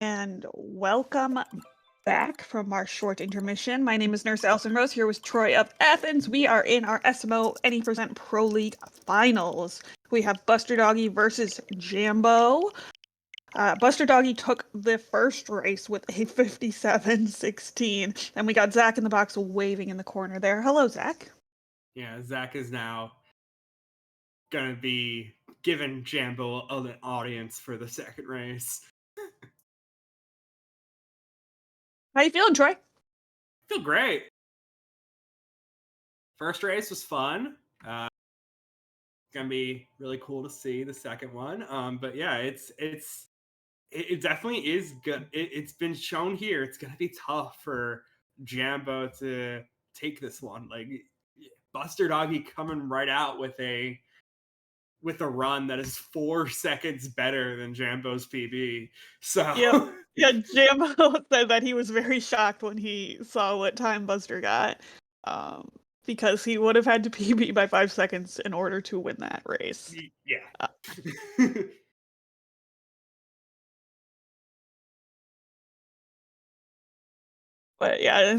And welcome back from our short intermission. My name is Nurse Allison Rose here with Troy of Athens. We are in our SMO Any Pro League finals. We have BusterDoggy versus Jambo. BusterDoggy took the first race with a 57-16, and we got Zach in the box waving in the corner there. Hello, Zach. Yeah, Zach is now gonna be giving Jambo an audience for the second race. How you feeling, Troy? Feel great. First race was fun. It's gonna be really cool to see the second one. But yeah, it definitely is good. It's been shown here. It's gonna be tough for Jambo to take this one. Like BusterDoggy coming right out with a run that is 4 seconds better than Jambo's PB. So Yeah, Jambo said that he was very shocked when he saw what time Buster got, because he would have had to PB by 5 seconds in order to win that race. Yeah. But yeah,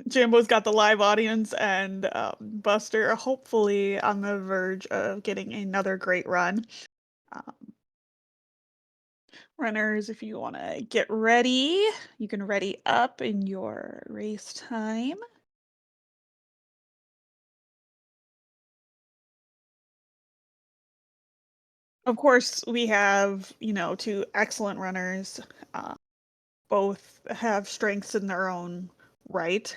Jambo's got the live audience, and Buster hopefully on the verge of getting another great run. Runners, if you want to get ready, you can ready up in your race time. Of course, we have, two excellent runners. Both have strengths in their own right.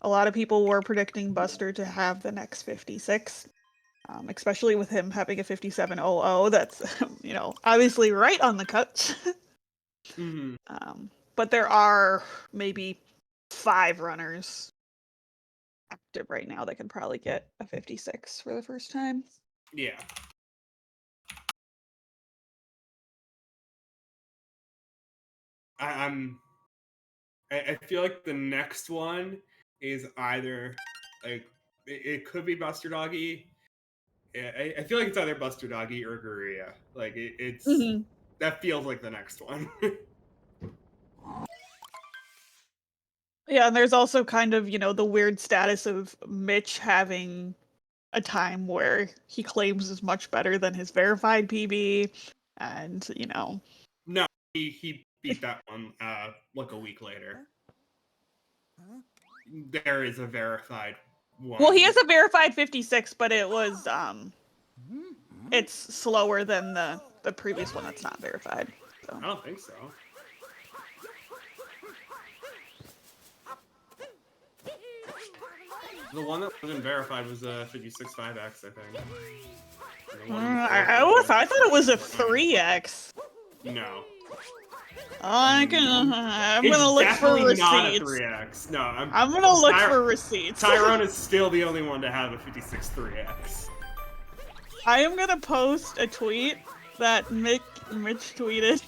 A lot of people were predicting Buster to have the next 56, especially with him having a 57.00. That's, obviously right on the cut. Mm-hmm. But there are maybe 5 runners active right now that can probably get a 56 for the first time. Yeah. I feel like the next one is either like it could be BusterDoggy. I feel like it's either BusterDoggy or Guria. Like it's that feels like the next one. Yeah, and there's also kind of, the weird status of Mitch having a time where he claims is much better than his verified PB, and, No, he beat that one like a week later. There is a verified one. Well, he has a verified 56, but it was it's slower than the previous one that's not verified. So. I don't think so. The one that wasn't verified was a 56.5x, I think. I thought it was a 3x. No. I'm gonna look for receipts. Not a 3x. No, I'm gonna look for receipts. Tyrone is still the only one to have a 56 3x. I am gonna post a tweet that Mitch tweeted,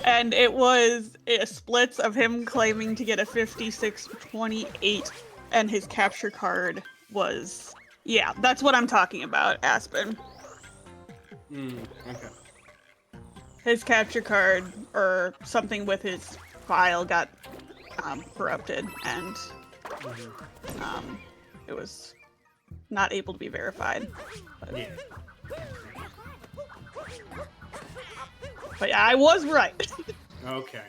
and it was splits of him claiming to get a 56.28, and his capture card was, yeah, that's what I'm talking about, Aspen. Okay. His capture card or something with his file got corrupted, and it was not able to be verified. But yeah, I was right. Okay.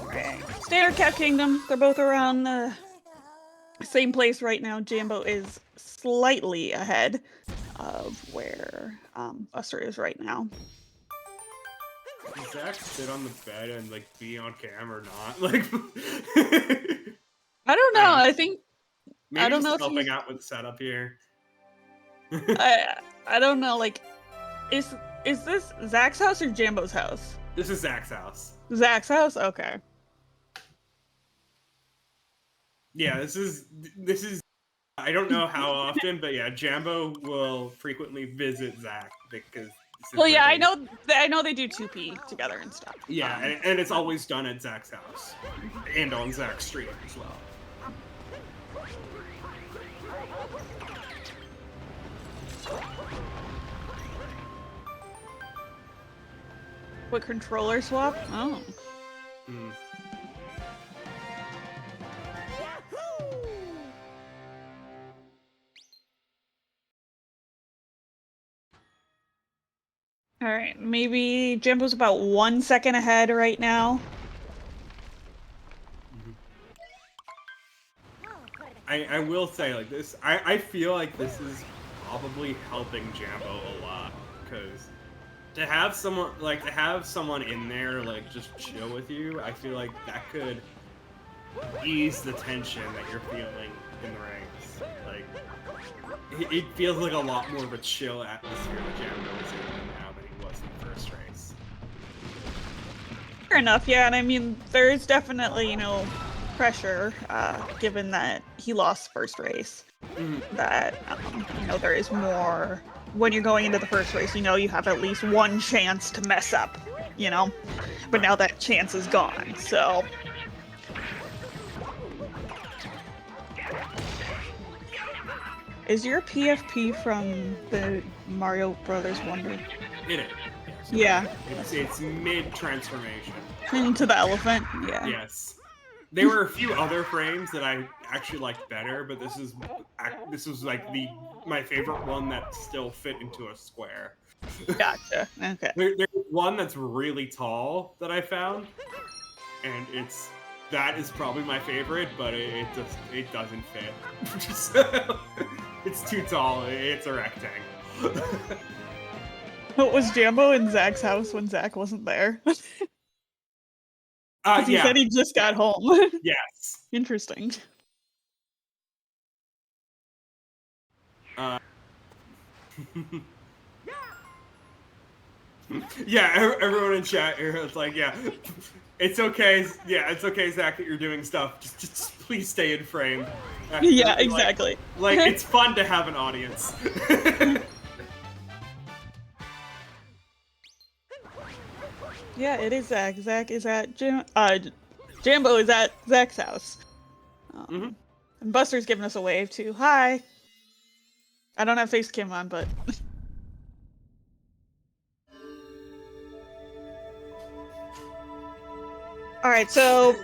Okay. Standard Cap Kingdom. They're both around the same place right now. Jambo is slightly ahead of where Buster is right now. Does Zach sit on the bed and like be on camera or not? Like, I don't know. I think maybe I don't just know if helping he's out with the setup here. I don't know. Like, is this Zach's house or Jambo's house? This is Zach's house. Zach's house. Okay. Yeah, this is. I don't know how often, but yeah, Jambo will frequently visit Zach because. Well, yeah, I know they do 2P together and stuff. Yeah, and it's always done at Zach's house and on Zach's stream as well. What controller swap? Oh. Mm. All right, maybe Jambo's about 1 second ahead right now. I will say, like, this, I feel like this is probably helping Jambo a lot, because to have someone in there, like, just chill with you, I feel like that could ease the tension that you're feeling in the ranks. Like, it feels like a lot more of a chill atmosphere that Jambo is in now than he was in the first race. Fair enough, yeah, and I mean, there's definitely, you know, pressure, given that he lost first race. That, you know, there is more, when you're going into the first race, you know you have at least one chance to mess up, you know? But now that chance is gone, so... Is your PFP from the Mario Brothers Wonder? It is. Yes. Yeah. It's mid-transformation. Into the elephant? Yeah. Yes. There were a few other frames that I actually liked better, but this was like my favorite one that still fit into a square. Gotcha. Okay. There's one that's really tall that I found, and that is probably my favorite, but it doesn't fit. It's too tall. It's a rectangle. What was Jambo in Zach's house when Zach wasn't there? He Yeah. said he just got home. Yes. Interesting. Yeah, everyone in chat here is like, yeah, it's okay. Yeah, it's okay, Zach, that you're doing stuff. Just please stay in frame. Yeah, exactly. Like it's fun to have an audience. Yeah, it is Zach. Zach is at Jambo is at Zach's house. And Buster's giving us a wave too. Hi. I don't have face cam on, but. All right, so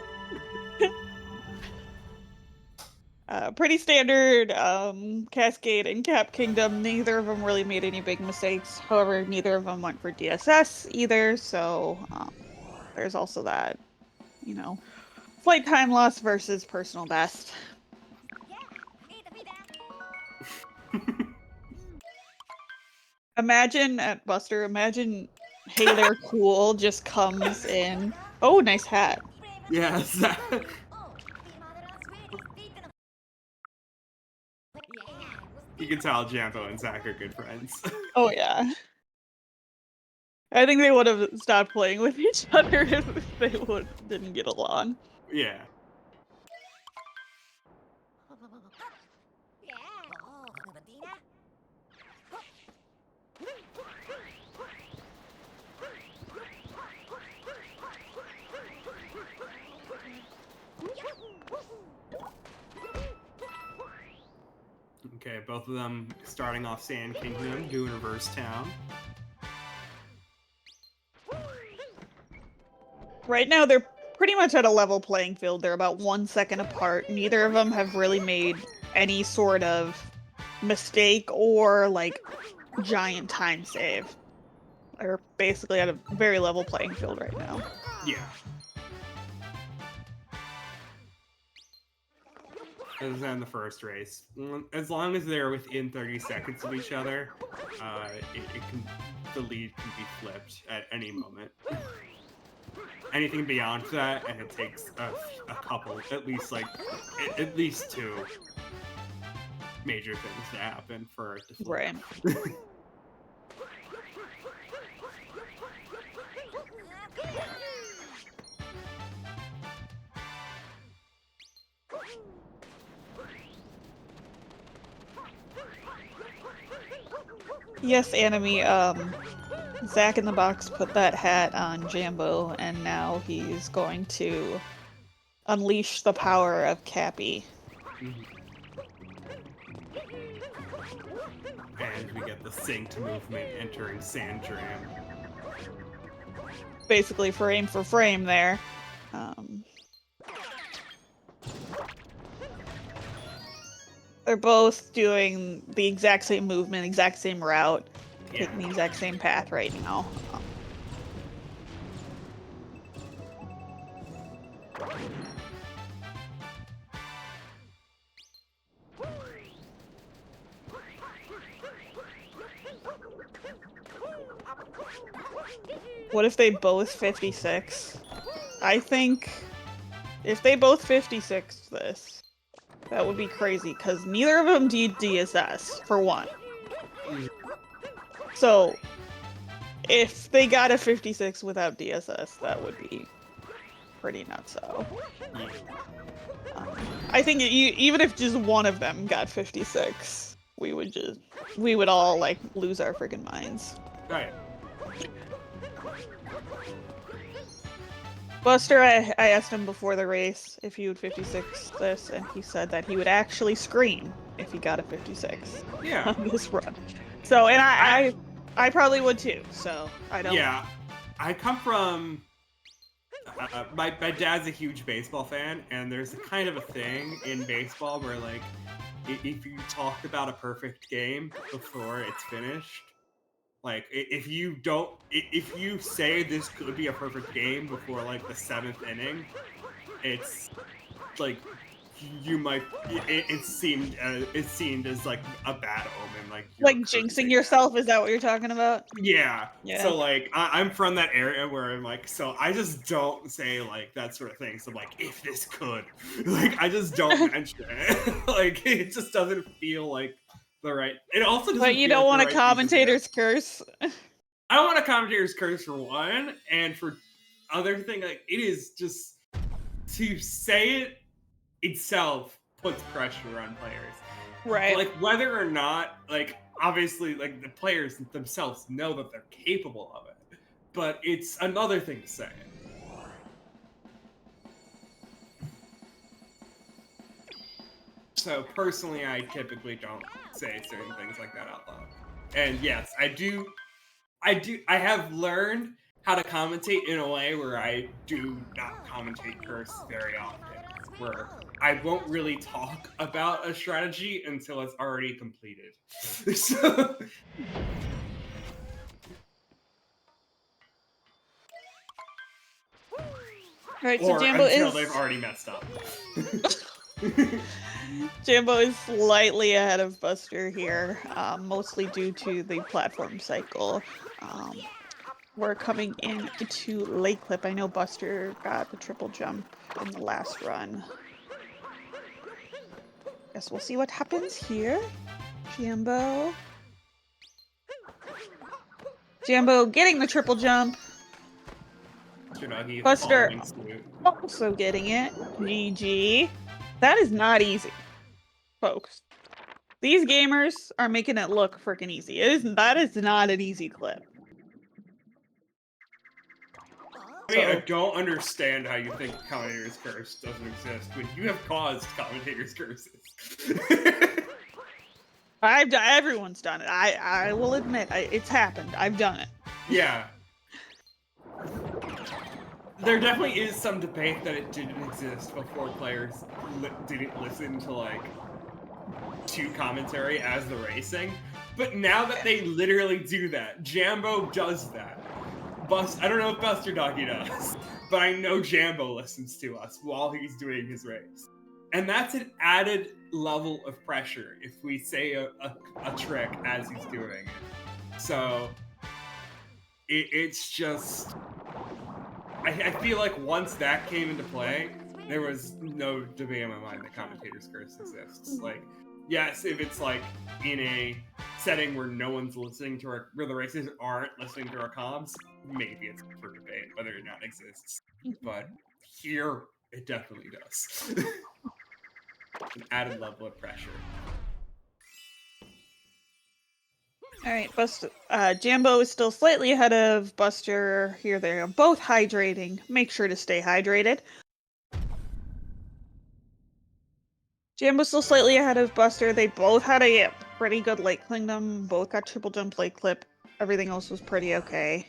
pretty standard Cascade and Cap Kingdom. Neither of them really made any big mistakes. However, neither of them went for DSS either, so there's also that, you know, flight time loss versus personal best. Imagine at Buster, imagine Hey There Cool just comes in. Oh, nice hat. Yes. You can tell Jambo and Zach are good friends. Oh yeah. I think they would have stopped playing with each other if they didn't get along. Yeah. Okay, both of them starting off Sand Kingdom, doing Reverse Town. Right now, they're pretty much at a level playing field. They're about 1 second apart. Neither of them have really made any sort of mistake or, like, giant time save. They're basically at a very level playing field right now. Yeah. As in the first race, as long as they're within 30 seconds of each other, the lead can be flipped at any moment. Anything beyond that, and it takes a couple, at least two major things to happen for it to flip. Right. Yes, Anime, Zach in the box put that hat on Jambo, and now he's going to unleash the power of Cappy. And we get the synced movement entering Sand Dram. basically frame for frame there. They're both doing the exact same movement, exact same route, taking the exact same path right now. What if they both 56? I think if they both 56 this, that would be crazy, because neither of them need DSS, for one. So, if they got a 56 without DSS, that would be pretty nutso. I think even if just one of them got 56, we would all, like, lose our freaking minds. Right. Buster, I asked him before the race if he would 56 this, and he said that he would actually scream if he got a 56 on this run. So, and I probably would too, so I don't... Yeah, I come from... my dad's a huge baseball fan, and there's a kind of a thing in baseball where, like, if you talk about a perfect game before it's finished, like, if you say this could be a perfect game before, like, the 7th inning, it's, like, you might, it's seen as, like, a bad omen, like jinxing yourself, is that what you're talking about? Yeah. So, like, I'm from that area where I'm like, so I just don't say, like, that sort of thing. So, like, if this could, like, I just don't mention it. Like, it just doesn't feel like the right. It also doesn't. But you don't want a commentator's curse. I don't want a commentator's curse for one, and for other thing, like, it is just to say it itself puts pressure on players. Right. Like, whether or not, like, obviously, like, the players themselves know that they're capable of it, but it's another thing to say it. So, personally, I typically don't say certain things like that out loud. And yes, I have learned how to commentate in a way where I do not commentate curse very often, where I won't really talk about a strategy until it's already completed. So... Right, so Jambo until they've already messed up. Jambo is slightly ahead of Buster here, mostly due to the platform cycle. We're coming into late clip. I know Buster got the triple jump in the last run. Guess we'll see what happens here. Jambo getting the triple jump. Buster also getting it. GG. That is not easy, folks. These gamers are making it look freaking easy. That is not an easy clip. I mean, I don't understand how you think commentator's curse doesn't exist when you have caused commentator's curses. Everyone's done it. I will admit, it's happened. I've done it. Yeah. There definitely is some debate that it didn't exist before players didn't listen to, like, to commentary as the racing. But now that they literally do that, Jambo does that. I don't know if BusterDoggy does, but I know Jambo listens to us while he's doing his race. And that's an added level of pressure if we say a trick as he's doing it. So, it's just... I feel like once that came into play, there was no debate in my mind that commentator's curse exists. Like, yes, if it's like in a setting where no one's listening to where the racers aren't listening to our comms, maybe it's for debate whether or not it exists. But here, it definitely does. An added level of pressure. Alright, Jambo is still slightly ahead of Buster. Here they are both hydrating. Make sure to stay hydrated. Jambo's still slightly ahead of Buster. They both had a pretty good late kingdom. Both got triple jump late clip. Everything else was pretty okay.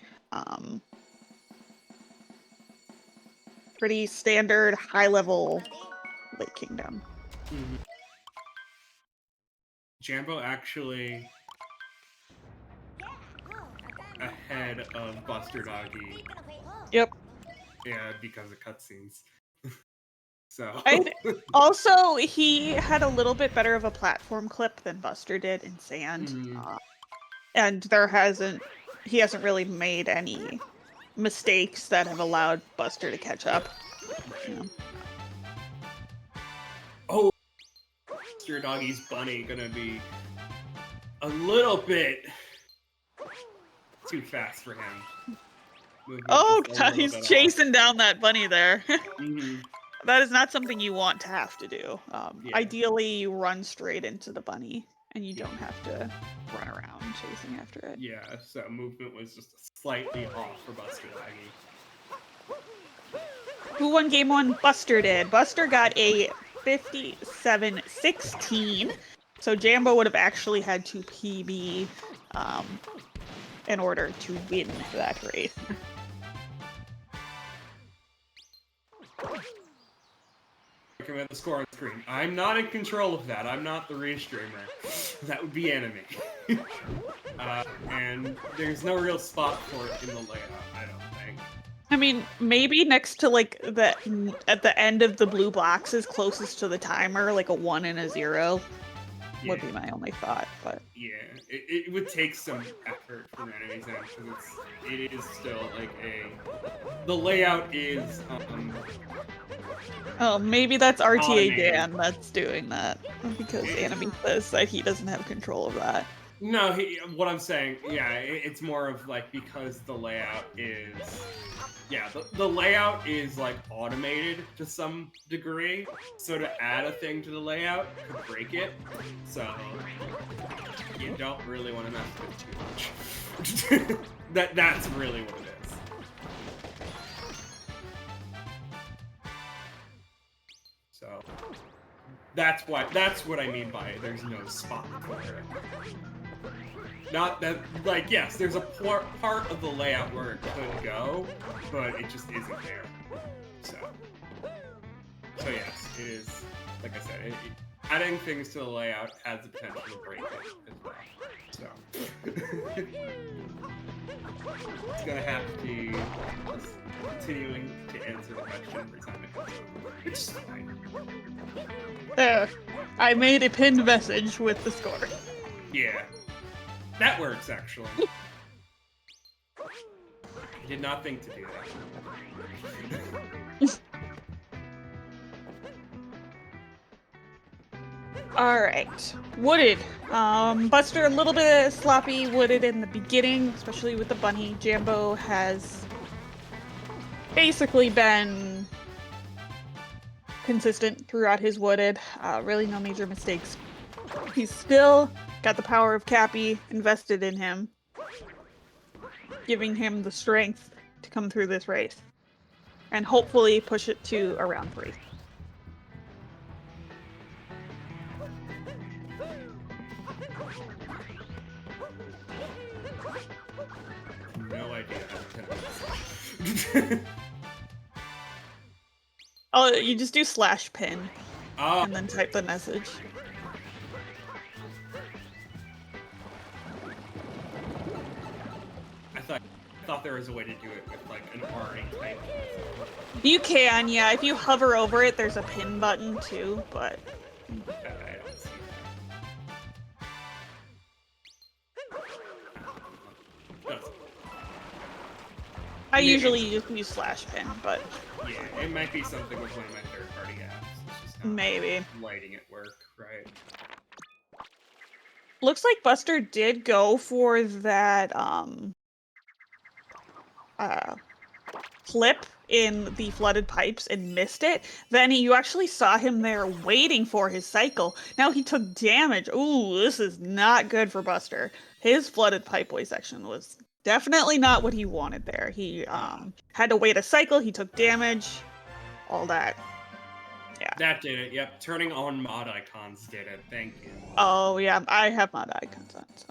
Pretty standard, high-level Lake Kingdom. Mm-hmm. Jambo actually ahead of BusterDoggy. Yep. Yeah, because of cutscenes. So. Also, he had a little bit better of a platform clip than Buster did in Sand. Mm-hmm. And he hasn't really made any mistakes that have allowed Buster to catch up. Right. You know? Oh, BusterDoggy's bunny gonna be a little bit too fast for him. Oh god, he's chasing down that bunny there. Mm-hmm. That is not something you want to have to do. Yeah. Ideally, you run straight into the bunny, and you don't have to run around chasing after it. Yeah, so movement was just slightly off for BusterDoggy. Who won game 1? Buster did. Buster got a 57-16, so Jambo would have actually had to PB in order to win that race. Looking at the score on the screen. I'm not in control of that. I'm not the restreamer. That would be enemy. And there's no real spot for it in the layout, I don't think. I mean, maybe next to like at the end of the blue boxes closest to the timer, like a 1 and a 0 would be my only thought. But yeah, it would take some effort from enemies end because it is still like the layout is oh, maybe that's RTA automated. Dan that's doing that because Anime says that he doesn't have control of that. No, what I'm saying, yeah, it's more of like because the layout is, yeah, the layout is like automated to some degree. So to add a thing to the layout could break it. So you don't really want to mess with it too much. That's really what it is. So that's what I mean by there's no spot for it. Not that, like, yes, there's a part of the layout where it could go, but it just isn't there. So yes, it is, like I said, adding things to the layout has the potential to break it as well. So it's gonna have to be just continuing to answer the question every time it comes up, which is fine. There, I made a pinned message with the score. Yeah. That works, actually. I did not think to do that. Alright. Wooded. Buster a little bit sloppy wooded in the beginning, especially with the bunny. Jambo has basically been consistent throughout his wooded. Really no major mistakes. He's still got the power of Cappy invested in him, giving him the strength to come through this race and hopefully push it to around 3. No idea. Oh, you just do /pin and then type the message. I thought there was a way to do it with like an already type. You can, yeah. If you hover over it, there's a pin button too, but I don't see that. I usually just use /pin, but yeah, it might be something with one of my third-party apps. It's just not maybe lighting it work, right? looks like Buster did go for that flip in the flooded pipes and missed it. Then you actually saw him there waiting for his cycle. Now he took damage. Ooh, this is not good for Buster. His flooded pipeway section was definitely not what he wanted there. He had to wait a cycle. He took damage. All that. Yeah. That did it. Yep. Turning on mod icons did it. Thank you. Oh yeah, I have mod icons on. So.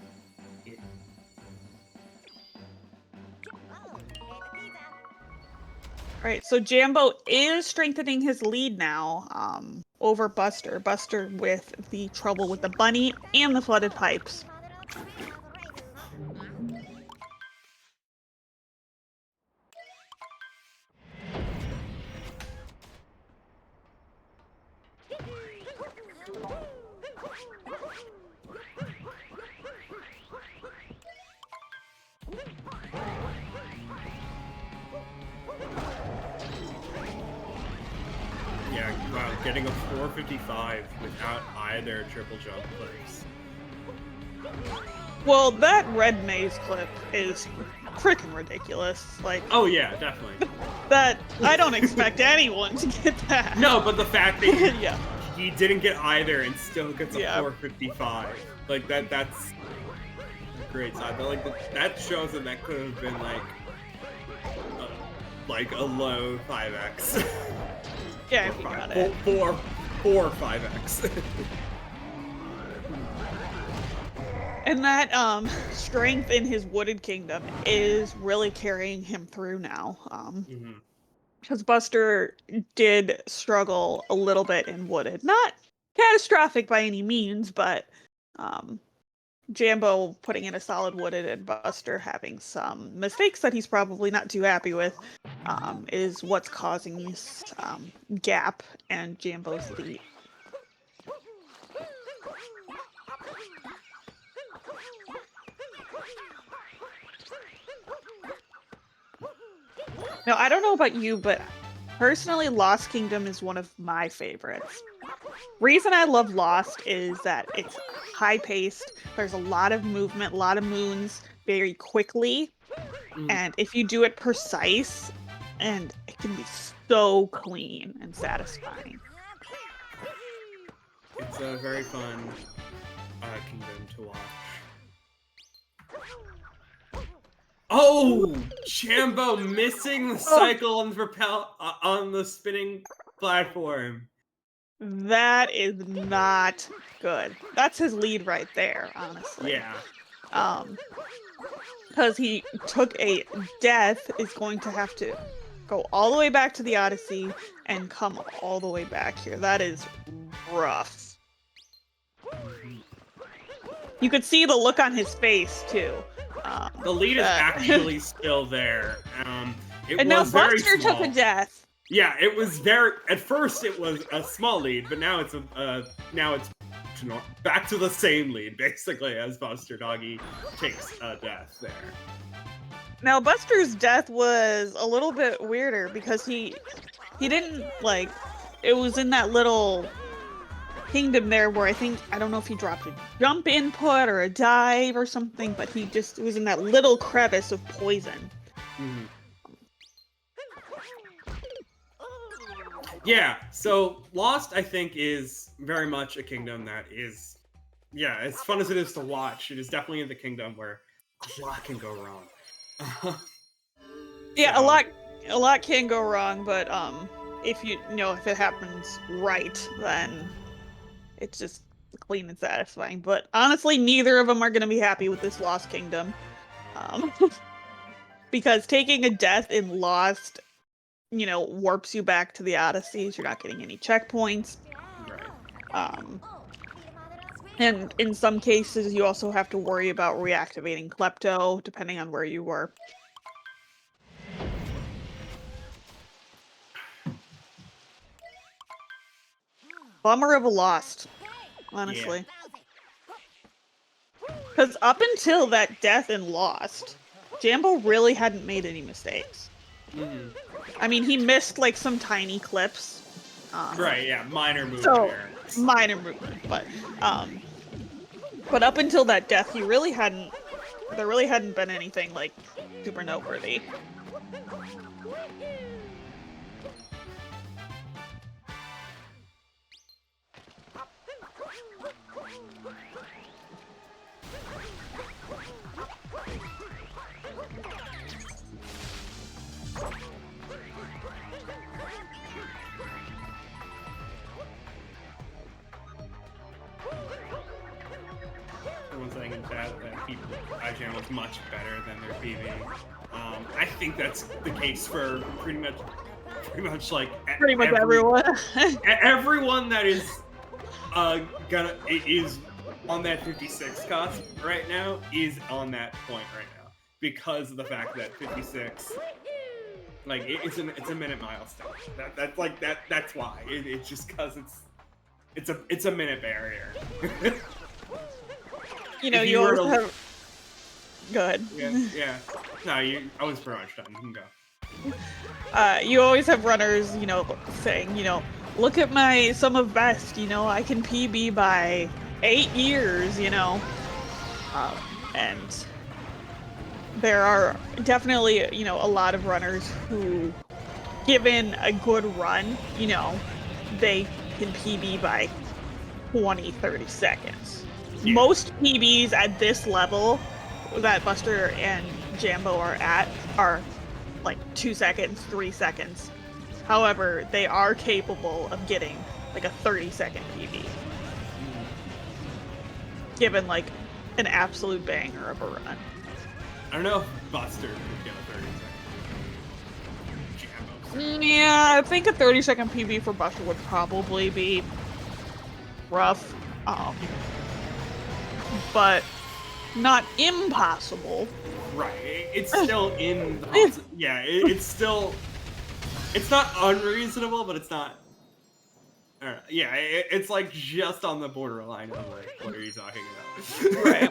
Right, so Jambo is strengthening his lead now over Buster. Buster with the trouble with the bunny and the flooded pipes. Yeah, wow, getting a 455 without either triple jump clicks. Well, that red maze clip is freaking ridiculous. Like, oh yeah, definitely. That I don't expect anyone to get that. No, but the fact that yeah. he didn't get either and still gets a 455, like that's a great side. But like that shows that could have been like a low 5x. Yeah, if you got it. 4 5x. And that strength in his wooded kingdom is really carrying him through now. Because Buster did struggle a little bit in wooded. Not catastrophic by any means, but Jambo putting in a solid wooded and Buster having some mistakes that he's probably not too happy with is what's causing this gap and Jambo's lead. Now, I don't know about you, but personally, Lost Kingdom is one of my favorites. Reason I love Lost is that it's high-paced, there's a lot of movement, a lot of moons very quickly, and if you do it precise, and it can be so clean and satisfying. It's a very fun kingdom to watch. Oh, Jambo missing the cycle on the on the spinning platform. That is not good. That's his lead right there, honestly. Yeah. Because he took a death, is going to have to go all the way back to the Odyssey and come all the way back here. That is rough. You could see the look on his face too. The lead is actually still there. And now Buster took a death. Yeah, it was very. At first, it was a small lead, but now it's back to the same lead, basically, as BusterDoggy takes a death there. Now Buster's death was a little bit weirder because he didn't like. It was in that little kingdom there where I don't know if he dropped a jump input or a dive or something, but he just was in that little crevice of poison. Yeah, so Lost, I think, is very much a kingdom that is, yeah, as fun as it is to watch, it is definitely in the kingdom where a lot can go wrong. Yeah, a lot can go wrong, but if if it happens right, then it's just clean and satisfying. But honestly, neither of them are going to be happy with this Lost Kingdom. Because taking a death in Lost, warps you back to the Odysseys. You're not getting any checkpoints. Right. And in some cases, you also have to worry about reactivating Klepto, depending on where you were. Bummer of a Lost, honestly. Because up until that death in Lost, Jambo really hadn't made any mistakes. I mean, he missed like some tiny clips. Right, yeah, minor movement. So, minor movement, but up until that death, there really hadn't been anything like super noteworthy. Someone saying in chat that IGN was much better than their PV. I think that's the case for pretty much pretty much like everyone. everyone that is is on that 56 cost right now is on that point right now because of the fact that 56 like it's a minute milestone. That's why it's just because it's a minute barrier. You know, you always have. Go ahead. Yeah. No, I was pretty much done. You can go. You always have runners, you know, saying, you know, look at my sum of best, you know, I can PB by 8 years, you know. And there are definitely, you know, a lot of runners who, given a good run, you know, they can PB by 20, 30 seconds. Yeah. Most PBs at this level that Buster and Jambo are at are like 2 seconds, 3 seconds. However, they are capable of getting like a 30-second PB. Given like an absolute banger of a run. I don't know if Buster would get a 30-second. Yeah, I think a 30-second PB for Buster would probably be rough. But not impossible. Right. It's still in the yeah, it's still it's not unreasonable, but it's not yeah, it's like just on the borderline of like what are you talking about? Right.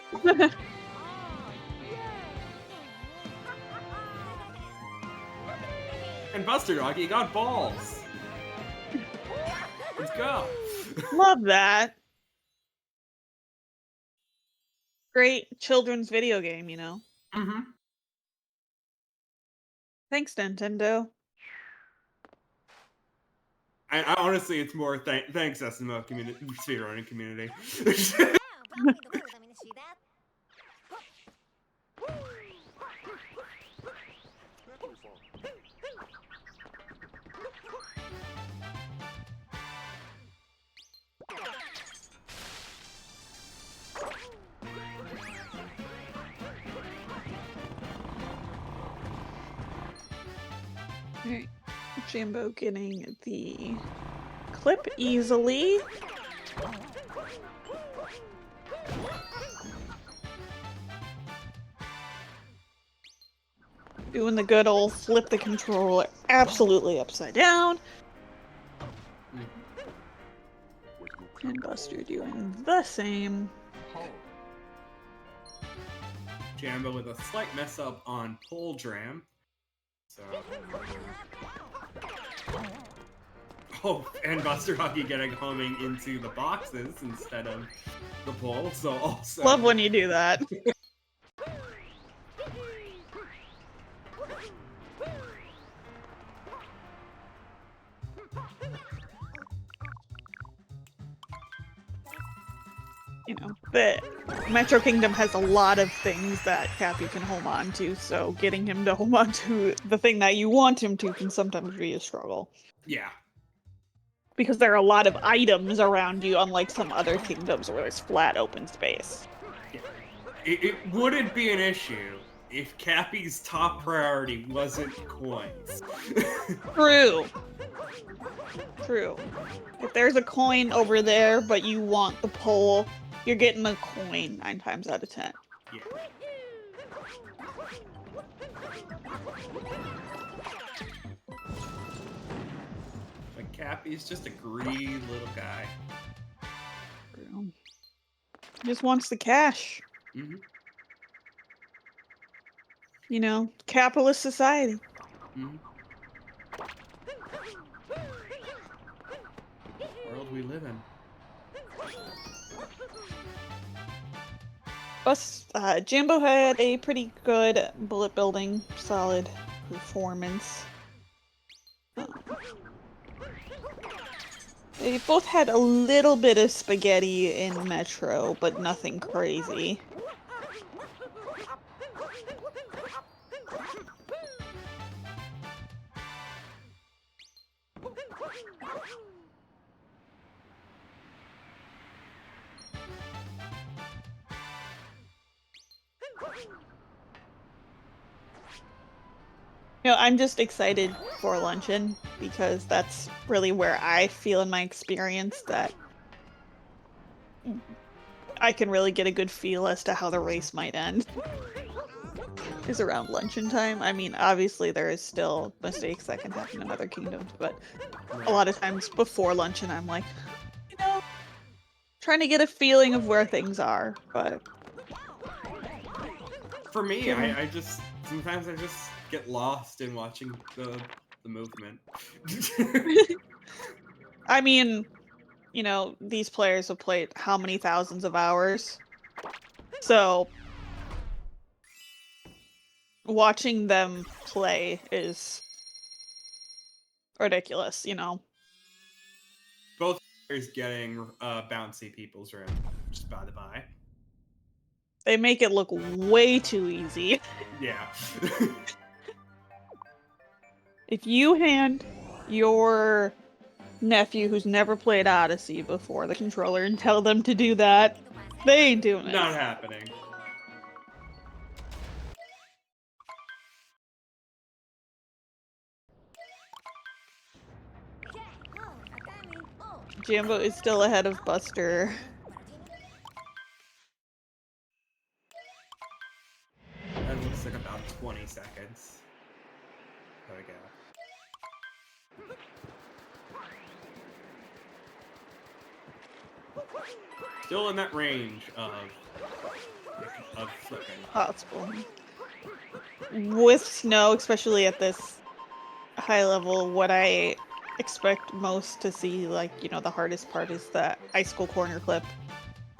And BusterDoggy got balls. Let's go. Love that. Great children's video game, you know. Mm-hmm. Thanks, Nintendo. I honestly, it's more thanks SMO community, speedrunning community. Alright, Jambo getting the clip easily. Doing the good old flip the controller absolutely upside down. And Buster doing the same. Jambo with a slight mess up on pole dram. So. Oh, and BusterDoggy getting homing into the boxes instead of the pole. So also. Love when you do that. You know, the Metro Kingdom has a lot of things that Cappy can hold on to, so getting him to hold on to the thing that you want him to can sometimes be a struggle. Yeah. Because there are a lot of items around you, unlike some other kingdoms where there's flat open space. Yeah. It wouldn't be an issue if Cappy's top priority wasn't coins. True. True. If there's a coin over there, but you want the pole, you're getting the coin 9 times out of 10. Yeah. But Cappy's just a greedy little guy. True. Just wants the cash. Mm-hmm. You know, capitalist society. Mm-hmm. World we live in. Jambo had a pretty good bullet building, solid performance. They both had a little bit of spaghetti in Metro, but nothing crazy. I'm just excited for luncheon because that's really where I feel in my experience that I can really get a good feel as to how the race might end. Is around luncheon time. I mean, obviously there is still mistakes that can happen in other kingdoms, but a lot of times before luncheon I'm like, trying to get a feeling of where things are, but For me, I just sometimes I just get lost in watching the movement. I mean, these players have played how many thousands of hours? So watching them play is ridiculous, Both players getting bouncy people's room, just by the by. They make it look way too easy. Yeah. If you hand your nephew who's never played Odyssey before the controller and tell them to do that, they ain't doing it. Not happening. Jambo is still ahead of Buster. That looks like about 20 seconds. There we go. Still in that range of flipping. Possible. With snow, especially at this high level, what I expect most to see, like, the hardest part is the icicle corner clip.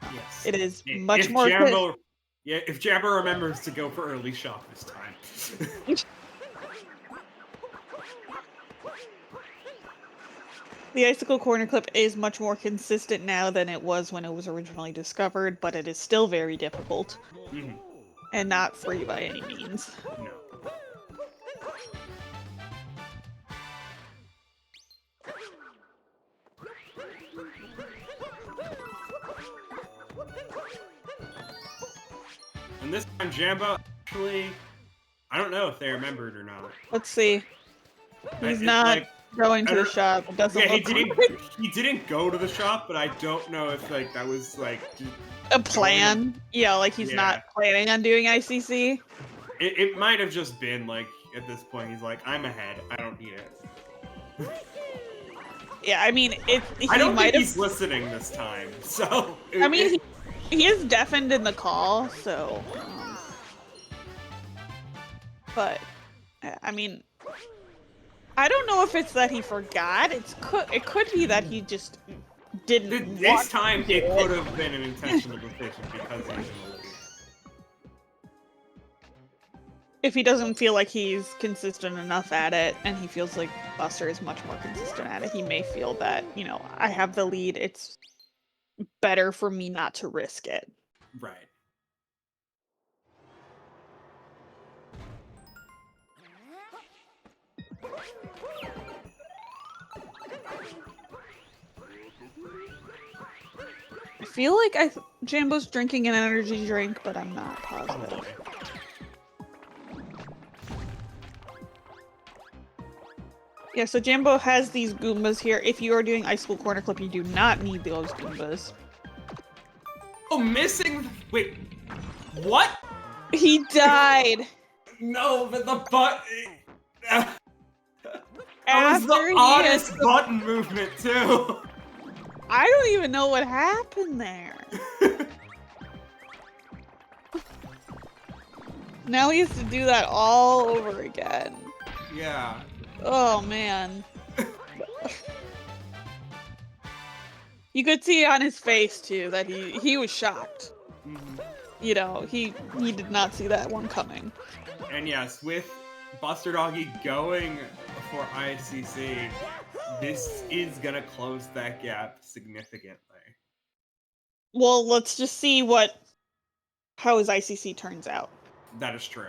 Yes. It is much more... if Jambo remembers to go for early shot this time. The icicle corner clip is much more consistent now than it was when it was originally discovered, but it is still very difficult. Mm-hmm. And not free by any means. No. And this time, Jambo actually, I don't know if they remembered or not. Let's see. He's not going to the shop. It doesn't look he didn't go to the shop, but I don't know if that was a plan. Yeah, he's not planning on doing ICC. It might have just been at this point he's like, I'm ahead. I don't need it. Yeah, I mean, I don't think he's listening this time. So I mean, he is deafened in the call, so. But I mean, I don't know if it's that he forgot. It could be that he just didn't. This time, it could have been an intentional decision because he's in the lead. If he doesn't feel like he's consistent enough at it, and he feels like Buster is much more consistent at it, he may feel that, I have the lead, it's better for me not to risk it. Right. I feel like Jambo's drinking an energy drink, but I'm not positive. Yeah, so Jambo has these Goombas here. If you are doing Icicle Corner Clip, you do not need those Goombas. Oh, missing... Wait. What? He died! No, but the button... That was the oddest button movement, too! I don't even know what happened there. Now he has to do that all over again. Yeah. Oh, man. You could see on his face, too, that he was shocked. Mm-hmm. He did not see that one coming. And yes, with BusterDoggy going for ICC, this is gonna close that gap significantly. Well, let's just see how his ICC turns out. That is true.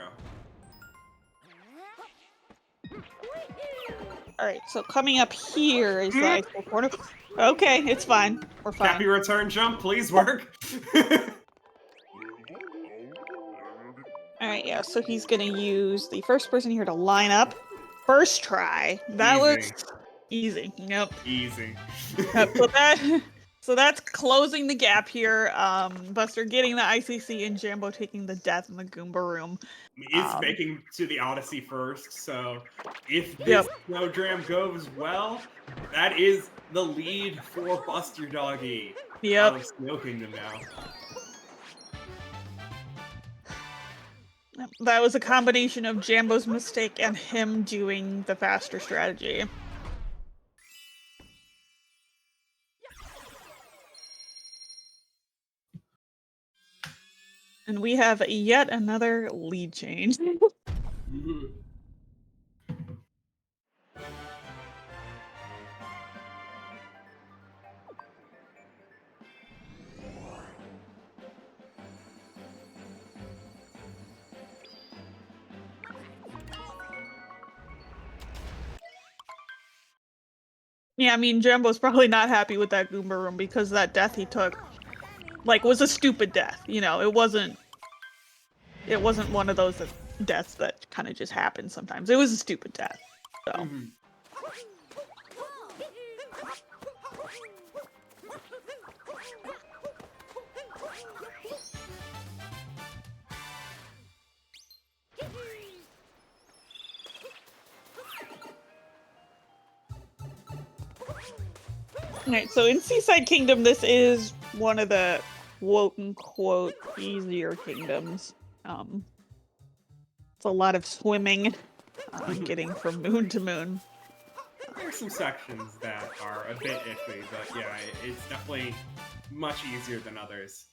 Alright, so coming up here is the icicle corner. Okay, it's fine. We're fine. Cappy return jump, please work. Alright, yeah, so he's gonna use the first person here to line up. First try. That was Easy. easy. Yep. Easy. Yep. So that's closing the gap here. Buster getting the ICC and Jambo taking the death in the Goomba room. Is making to the Odyssey first, so if this Yep. Snowdram goes well, that is the lead for BusterDoggy Yep. out of Snow Kingdom now. That was a combination of Jambo's mistake and him doing the faster strategy. And we have yet another lead change. Yeah, I mean, Jambo's probably not happy with that Goomba room because that death he took, like, was a stupid death. You know, it wasn't one of those deaths that kind of just happen sometimes. It was a stupid death. So. Alright, so in Seaside Kingdom, this is one of the quote-unquote easier kingdoms. It's a lot of swimming, getting from moon to moon. There's some sections that are a bit iffy, but yeah, it's definitely much easier than others.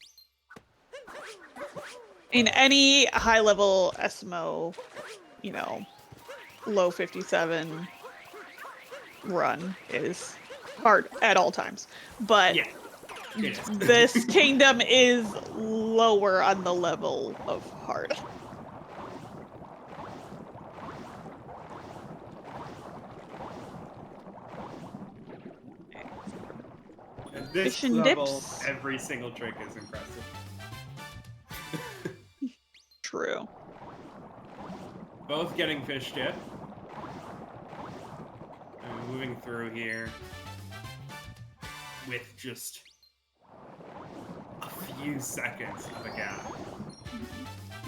In any high-level SMO, you know, low 57 run is hard at all times. But yeah, this kingdom is lower on the level of hard. At this Fish and level, dips. every single trick is impressive. True. Both getting fish dip. And moving through here with just a few seconds of a gap.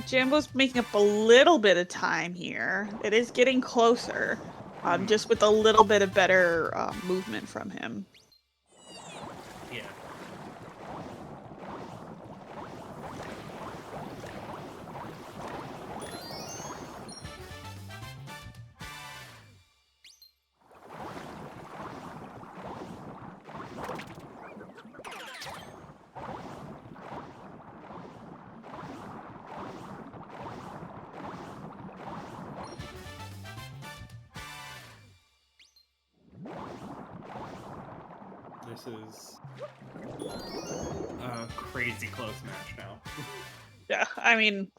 Jambo's making up a little bit of time here. It is getting closer, just with a little bit of better movement from him. Yeah. This is a crazy close match now. Yeah, I mean,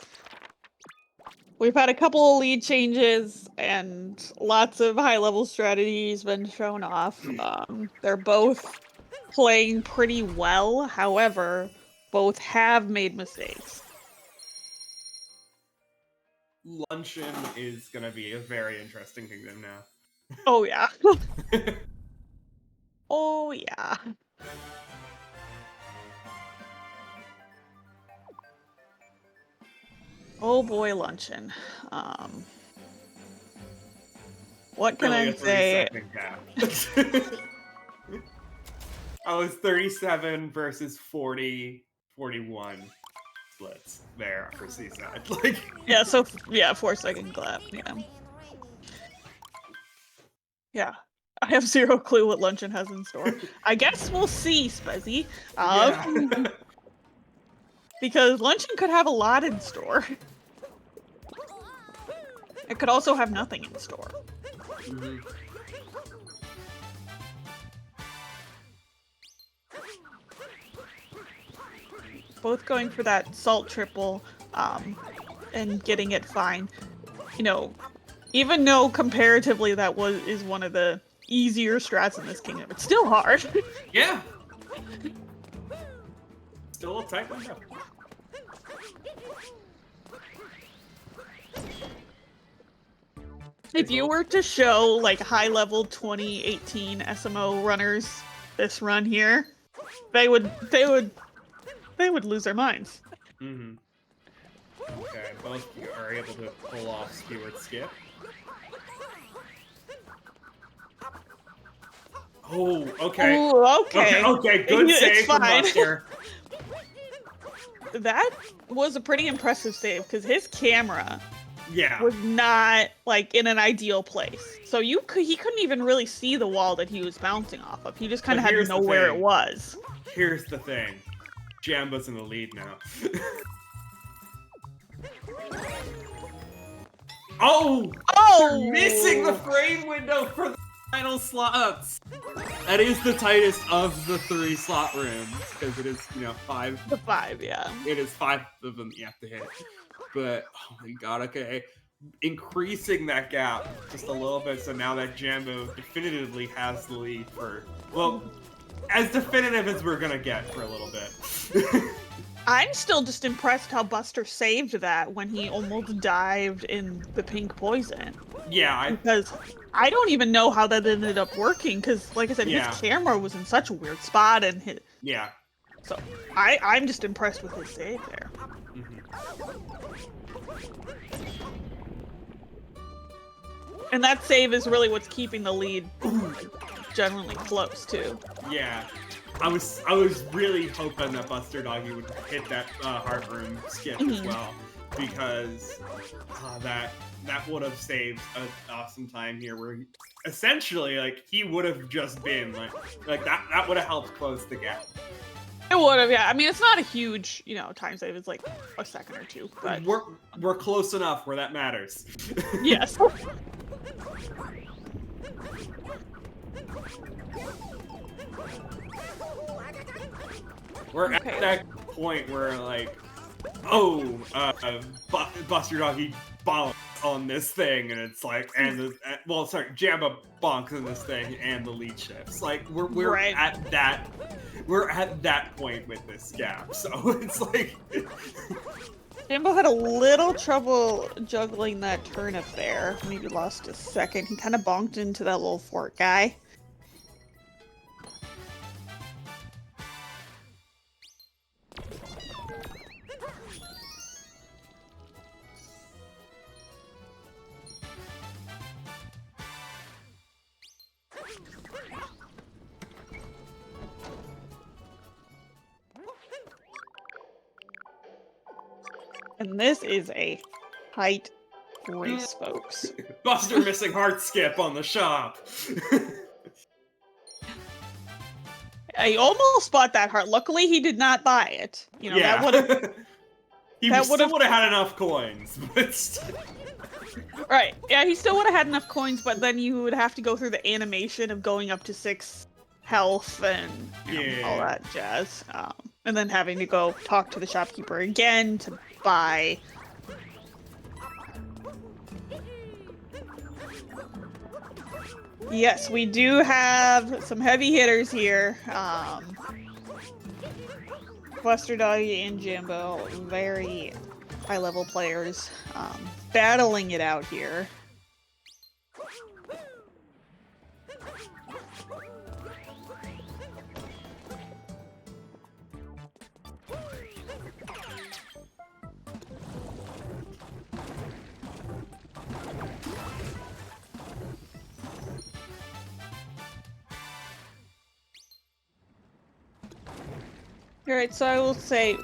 we've had a couple of lead changes and lots of high-level strategies been shown off. They're both playing pretty well. However, both have made mistakes. Luncheon is going to be a very interesting kingdom now. Oh, yeah. Oh, yeah. Oh boy, Luncheon. What can Really I a say? 3-second gap. I was 37 versus 40, 41 splits there for Seaside. Like, Yeah, so yeah, 4-second gap. Yeah. Yeah. I have zero clue what Luncheon has in store. I guess we'll see, Spezzy. yeah. Because Luncheon could have a lot in store. It could also have nothing in store. Both going for that salt triple, and getting it fine. You know, even though comparatively that is one of the easier strats in this kingdom, it's still hard. Yeah. Still a tight window. If you were to show like high-level 2018 SMO runners this run here, they would lose their minds. Mm-hmm. Okay, both are able to pull off skewered skip. Oh, okay. Ooh, okay. Okay, good It's save from fine. Buster. That was a pretty impressive save because his camera Yeah. was not like in an ideal place. So he couldn't even really see the wall that he was bouncing off of. He just kind of had to know where it was. Here's the thing. Jambo's in the lead now. Oh! Oh! Missing the frame window for the final slots. That is the tightest of the 3 slot rooms because it is, 5. The 5, yeah. It is 5 of them you have to hit. But oh my god, okay. Increasing that gap just a little bit so now that Jambo definitively has the lead for, well, as definitive as we're gonna get for a little bit. I'm still just impressed how Buster saved that when he almost dived in the pink poison. Yeah, because I don't even know how that ended up working. Because, like I said, Yeah. his camera was in such a weird spot, and yeah. so I'm just impressed with his save there. And that save is really what's keeping the lead generally close too. Yeah. I was really hoping that BusterDoggy would hit that heart room skip as well, because that would have saved an awesome time here, where essentially like he would have just been like that would have helped close the gap. It would have, yeah. I mean, it's not a huge time save; it's like a second or two, but we're close enough where that matters. Yes. We're at that point where, like, BusterDoggy bonks on this thing, and it's like, Jambo bonks on this thing, and the lead shifts. Like, we're Right. at that point with this gap, so it's like. Jambo had a little trouble juggling that turnip there. Maybe lost a second. He kind of bonked into that little fort guy. And this is a tight race, folks. Buster missing heart skip on the shop. I almost bought that heart. Luckily, he did not buy it. That would have. He still would have had enough coins, but. Right. Yeah, he still would have had enough coins, but then you would have to go through the animation of going up to 6 health and all that jazz. And then having to go talk to the shopkeeper again to buy. Yes, we do have some heavy hitters here. BusterDoggy and Jambo, very high-level players, battling it out here. Alright, so I will say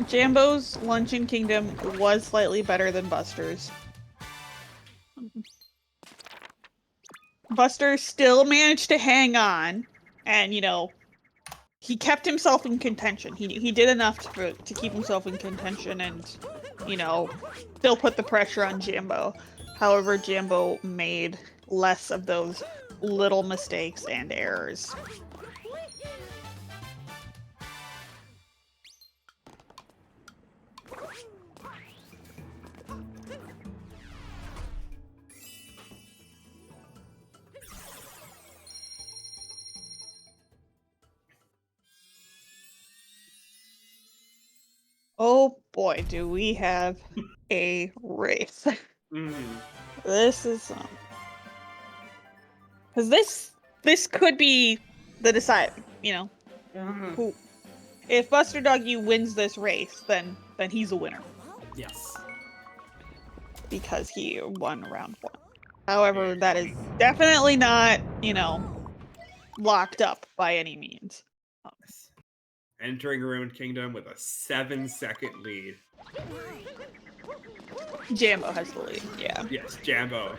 Jambo's Luncheon Kingdom was slightly better than Buster's. Buster still managed to hang on, and he kept himself in contention. He did enough to keep himself in contention and still put the pressure on Jambo. However, Jambo made less of those little mistakes and errors. Oh boy, do we have a race. This is because this could be the decide. You know, who if BusterDoggy wins this race, then he's a winner Yes. because he won round 1. However, that is definitely not, you know, locked up by any means. Entering Ruined Kingdom with a 7-second lead. Jambo has the lead, yeah. Yes, Jambo.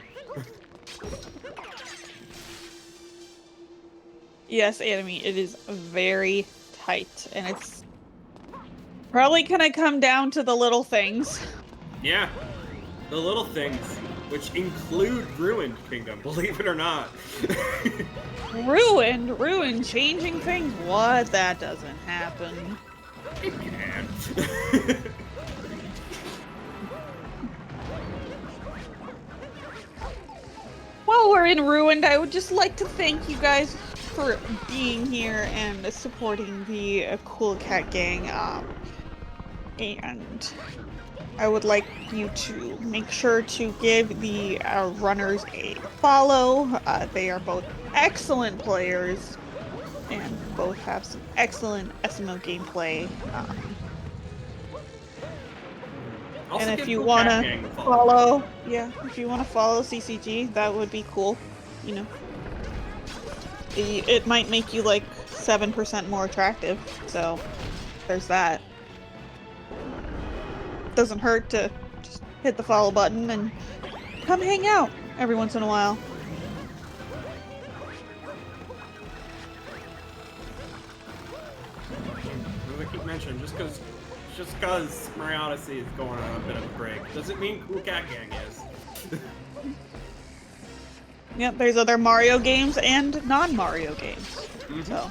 Yes, Enemy, it is very tight, and it's probably gonna come down to the little things. Yeah, the little things, which include Ruined Kingdom, believe it or not. Ruined, changing things? What? That doesn't happen. It can. While we're in Ruined, I would just like to thank you guys for being here and supporting the Cool Cat Gang. And I would like you to make sure to give the runners a follow. They are both excellent players and both have some excellent SMO gameplay. And if you want to follow, if you want to follow CCG, that would be cool. You know, it might make you like 7% more attractive. So there's that. Doesn't hurt to just hit the follow button and come hang out every once in a while. As I keep mentioning, just because Mario Odyssey is going on a bit of a break doesn't mean Cool Cat Gang is. Yep, there's other Mario games and non-Mario games. So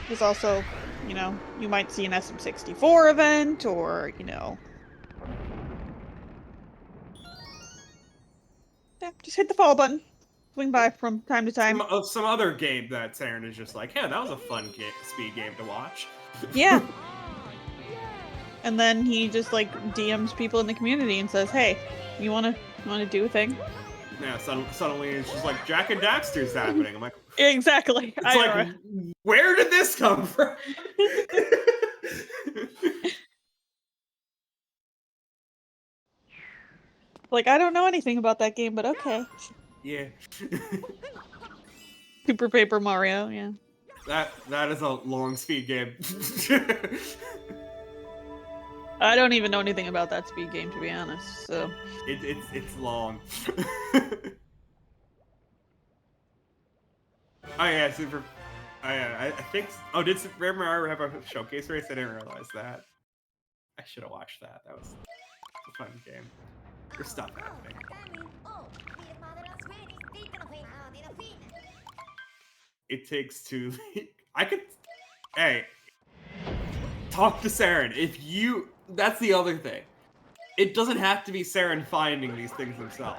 there's also, you know, you might see an SM64 event, or, you know, yeah, just hit the follow button. Swing by from time to time. Some other game that Saren is just like, yeah, that was a fun speed game to watch. Yeah. And then he just like DMs people in the community and says, "Hey, you wanna do a thing?" Yeah. Suddenly it's just like Jack and Daxter's happening. I'm like, exactly. It's like, where did this come from? Like, I don't know anything about that game, but okay. Yeah. Super Paper Mario, yeah. That is a long speed game. I don't even know anything about that speed game, to be honest. So it's long. Oh yeah, Super. Oh yeah, I think. Oh, did Super Mario have a showcase race? I didn't realize that. I should have watched that. That was a fun game. There's stuff happening. It Takes Two. I could. Hey, talk to Saren. If you. That's the other thing. It doesn't have to be Saren finding these things themselves,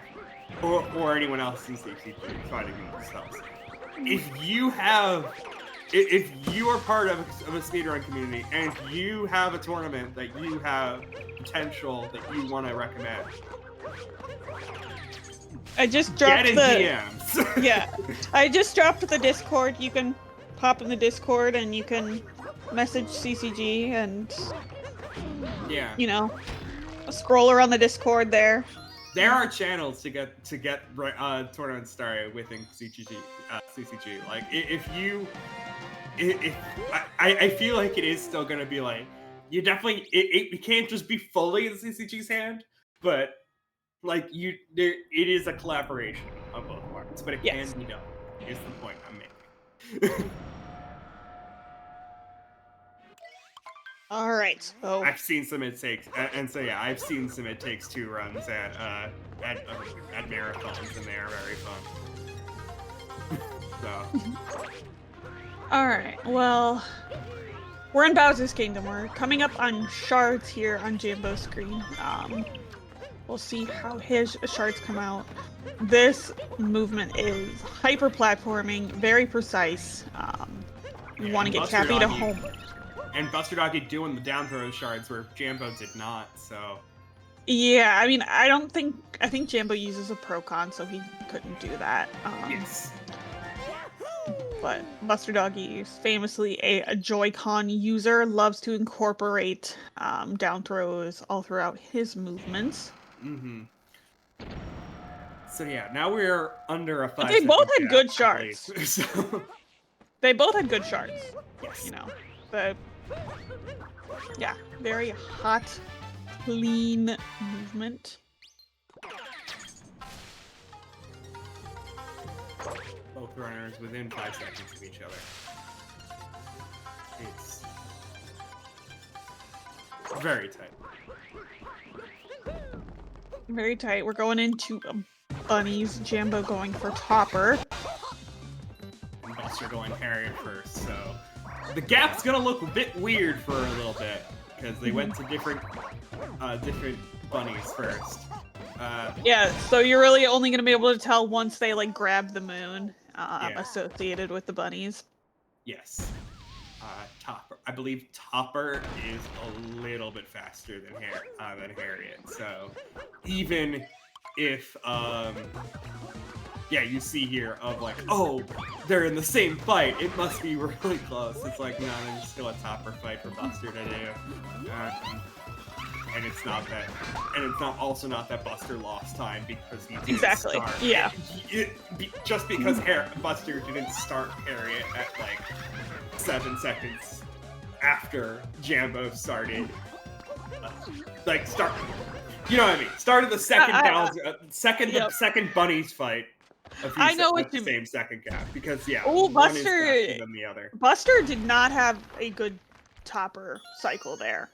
or anyone else in CCG finding them themselves. If you are part of a speedrun community and you have a tournament that you have potential that you want to recommend, I just dropped get in DMs. Yeah, I just dropped the Discord. You can pop in the Discord and you can message CCG and you know, scroll around the Discord there. There are channels to get tournaments started within CCG. Like I feel like it is still gonna be like you definitely it can't just be fully in CCG's hand, but like it is a collaboration of both parts, but it can be done. Is the point I'm making. All right. So I've seen some It Takes, and so yeah, I've seen some It Takes Two runs at marathons, and they are very fun. So. All right. Well, we're in Bowser's Kingdom. We're coming up on shards here on Jambo's screen. We'll see how his shards come out. This movement is hyper platforming, very precise. You want to get Cappy to home. And BusterDoggy doing the down throw shards where Jambo did not, so... Yeah, I mean, I think Jambo uses a Procon, so he couldn't do that. Yes. But BusterDoggy is famously a Joy-Con user, loves to incorporate down throws all throughout his movements. Mm-hmm. So yeah, now we're under a 5 But they both had good shards. So... They both had good shards. Yes. You know, but yeah, very hot, clean movement. Both runners within 5 seconds of each other. It's very tight. Very tight. We're going into bunnies. Jambo going for topper. And Buster going Harriet first, so the gap's gonna look a bit weird for a little bit because they went to different bunnies first. Yeah, so you're really only gonna be able to tell once they like grab the moon associated with the bunnies. Yes. Topper. I believe Topper is a little bit faster than Harriet. So even if you see here of like, oh, they're in the same fight, it must be really close. It's like, no, there's still a Topper fight for Buster to do. And it's not that Buster lost time because he didn't start. Yeah. Just because Buster didn't start Harriet at like 7 seconds after Jambo started. You know what I mean? Started the second second bunnies fight. I know what the same second gap because one is faster than the other. Buster did not have a good Topper cycle there.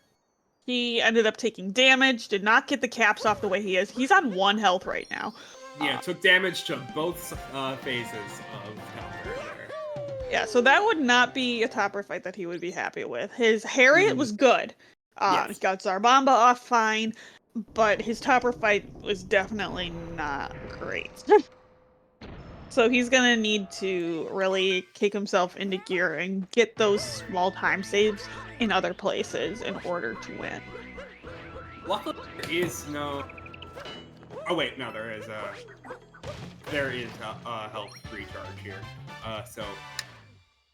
He ended up taking damage, did not get the caps off the way he is. He's on 1 health right now. Yeah, took damage to both phases of Topper there. Yeah, so that would not be a Topper fight that he would be happy with. His Harriet was good. He got Zarbamba off fine, but his Topper fight was definitely not great. So he's gonna need to really kick himself into gear and get those small time saves in other places in order to win. Luckily, there is no... Oh wait, no, there is a health recharge here. So...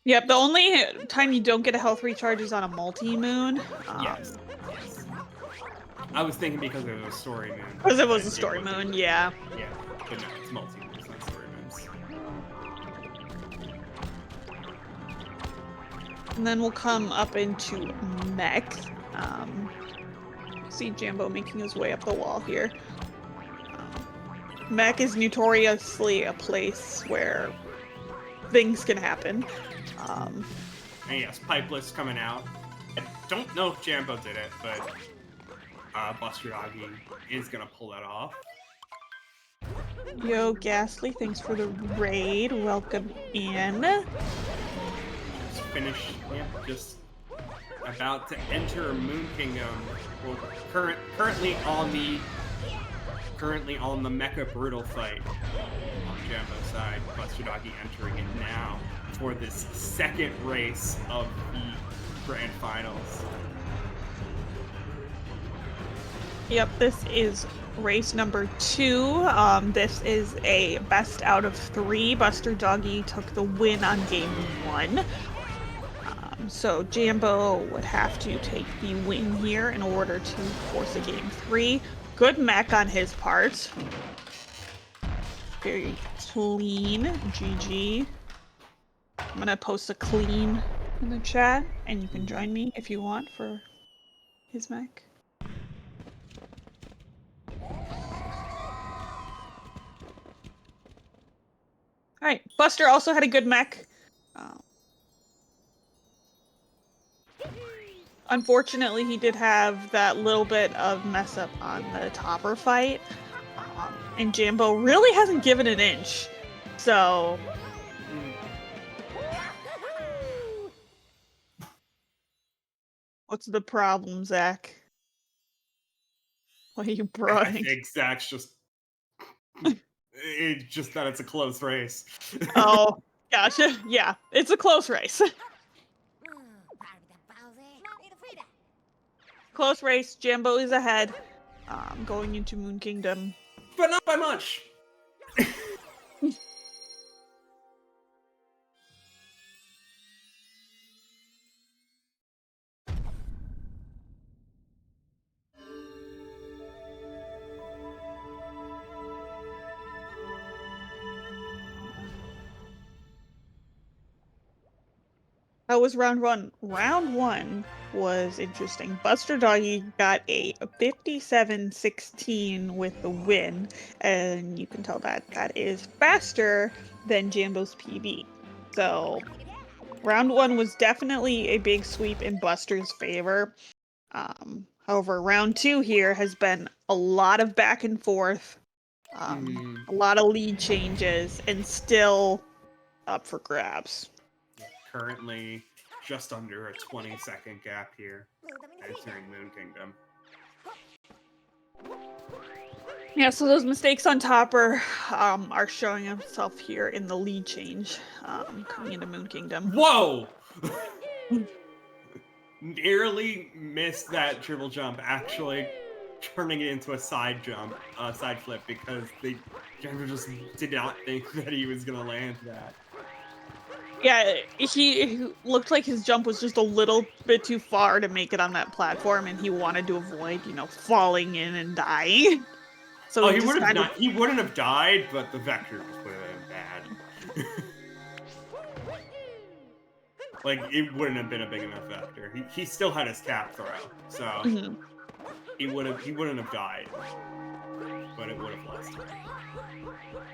Yep, the only time you don't get a health recharge is on a multi-moon. Yes. I was thinking because it was a story moon. Because it was a story moon, yeah. Yeah, but no, it's multi-moons, not story moons. And then we'll come up into mech. See Jambo making his way up the wall here. Mech is notoriously a place where things can happen. And yes, Pipeless coming out. I don't know if Jambo did it, but BusterDoggy is gonna pull that off. Yo, Ghastly, thanks for the raid. Welcome in. Just finished, just about to enter Moon Kingdom. Well, currently on the Mecha Brutal fight on Jambo's side. BusterDoggy entering it now for this second race of the Grand Finals. Yep, this is race number 2. This is a best out of 3. BusterDoggy took the win on game 1. So Jambo would have to take the win here in order to force a game 3. Good mech on his part. Very clean. GG. I'm gonna post a clean in the chat, and you can join me if you want for his mech. Alright, Buster also had a good mech. Unfortunately, he did have that little bit of mess up on the Topper fight. And Jambo really hasn't given an inch. So... What's the problem, Zach? What are you brooding? I think Zach's just... It's just that it's a close race. Oh, gotcha. Yeah, it's a close race. close race. Jambo is ahead, going into Moon Kingdom. But not by much. How was round one? Round one was interesting. BusterDoggy got a 57-16 with the win, and you can tell that that is faster than Jambo's PB. So, round one was definitely a big sweep in Buster's favor. However, round two here has been a lot of back and forth, a lot of lead changes, and still up for grabs. Currently just under a 20-second gap here entering Moon Kingdom. Yeah, so those mistakes on Topper are showing himself here in the lead change coming into Moon Kingdom. Whoa! Nearly missed that triple jump, actually turning it into a side jump, side flip, because Jambo just did not think that he was going to land that. Yeah, he looked like his jump was just a little bit too far to make it on that platform, and he wanted to avoid, falling in and dying. So he wouldn't have died, but the vector just would have been bad. Like, it wouldn't have been a big enough vector. He still had his cap throw, so he wouldn't have died, but it would have lost time.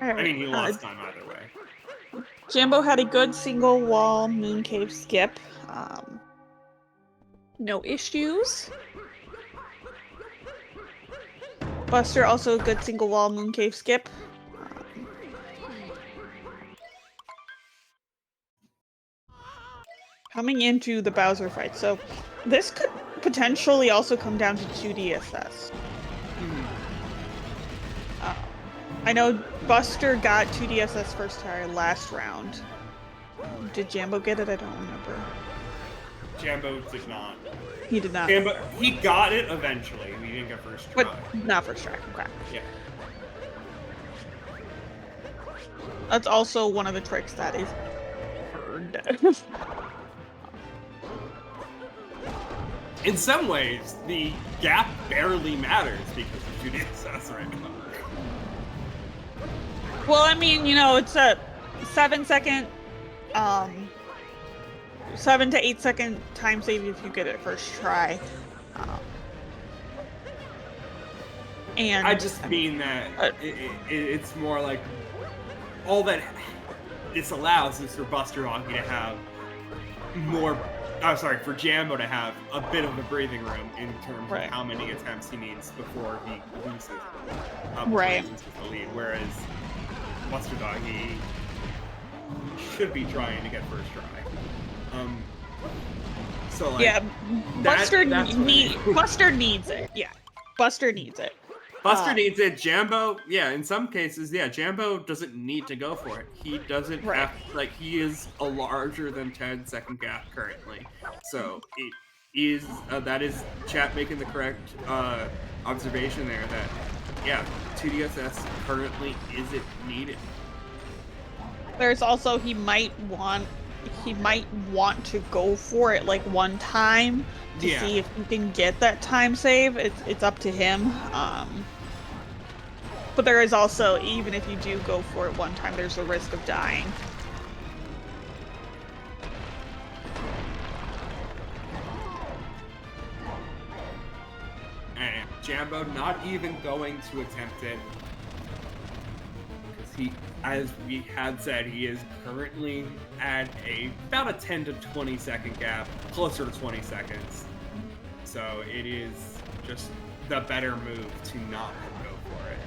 Right, I mean, he lost time either way. Jambo had a good single wall mooncave skip. No issues. Buster also a good single wall mooncave skip. Coming into the Bowser fight, so this could potentially also come down to 2DSS. I know Buster got 2DSS first try last round. Did Jambo get it? I don't remember. Jambo did not. He did not. He got it eventually. He didn't get first try. But not first try. Okay. Yeah. That's also one of the tricks that is earned. In some ways, the gap barely matters because of 2DSS right now. Well, I mean, it's a 7 to 8 second time save if you get it first try. And I just mean that it's more like all that this allows is for BusterDoggy to have more. For Jambo to have a bit of a breathing room in terms of how many attempts he needs before he loses. The lead, whereas BusterDoggy should be trying to get first try. Buster needs it. Yeah, Buster needs it. Buster needs it. Jambo, in some cases, Jambo doesn't need to go for it. He doesn't have, he is a larger than 10-second gap currently. So that is chat making the correct observation there that, 2DSS currently isn't needed. There's also, he might want to go for it one time to see if he can get that time save. It's up to him. But there is also, even if you do go for it one time, there's a risk of dying. And Jambo not even going to attempt it. Because he, as we had said, he is currently at about a 10 to 20 second gap, closer to 20 seconds. So it is just the better move to not go for it.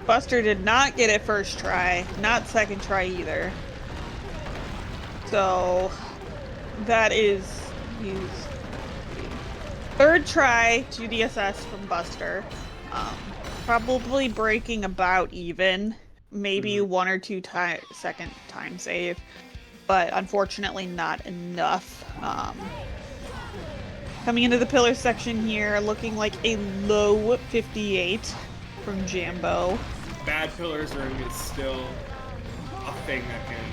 Buster did not get it first try, not second try either. So that is his third try 2DSS from Buster. Probably breaking about even, maybe 1 or 2 second time save, but unfortunately not enough. Coming into the pillar section here, looking like a low 58 from Jambo. Bad pillars room is still a thing that can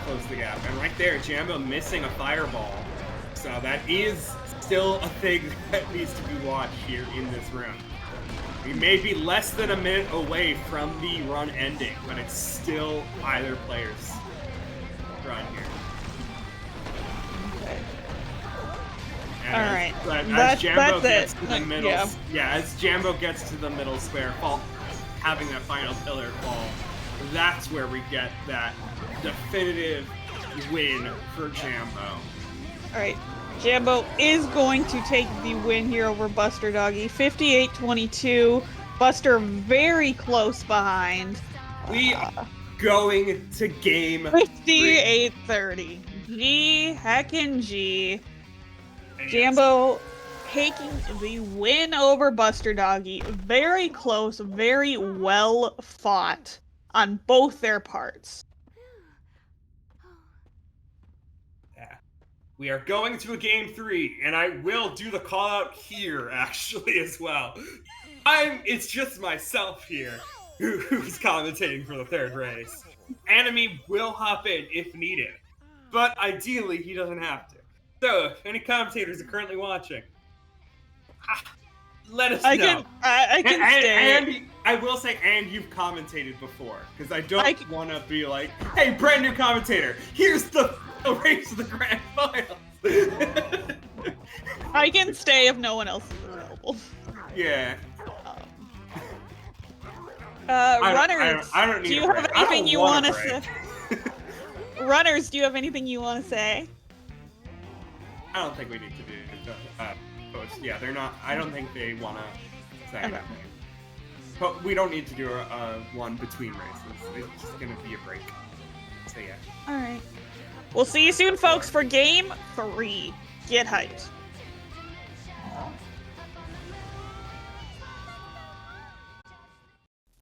close the gap. And right there, Jambo missing a fireball. So that is still a thing that needs to be watched here in this room. We may be less than a minute away from the run ending, but it's still either player's run here. All right. As Jambo gets to the middle, as Jambo gets to the middle square, having that final pillar fall, that's where we get that definitive win for Jambo. All right. Jambo is going to take the win here over BusterDoggy, 58-22. Buster very close behind. We are going to game 58-30. G heckin' G. Jambo taking the win over BusterDoggy. Very close, very well fought on both their parts. Yeah. We are going to a game 3, and I will do the call out here actually as well. It's just myself here who's commentating for the third race. Enemy will hop in if needed, but ideally he doesn't have to. So, if any commentators are currently watching, let us know. I can stay. And I will say, and you've commentated before, because I don't want to be like, hey, brand new commentator, here's the race of the grand finals. I can stay if no one else is available. Yeah. Runners, I don't need do you have anything you want to say? Runners, do you have anything you want to say? I don't think we need to do posts. Yeah, they're not. I don't think they want to say anything. But we don't need to do a one between races. It's just going to be a break. So yeah. All right. We'll see you soon, folks, for game 3. Get hyped.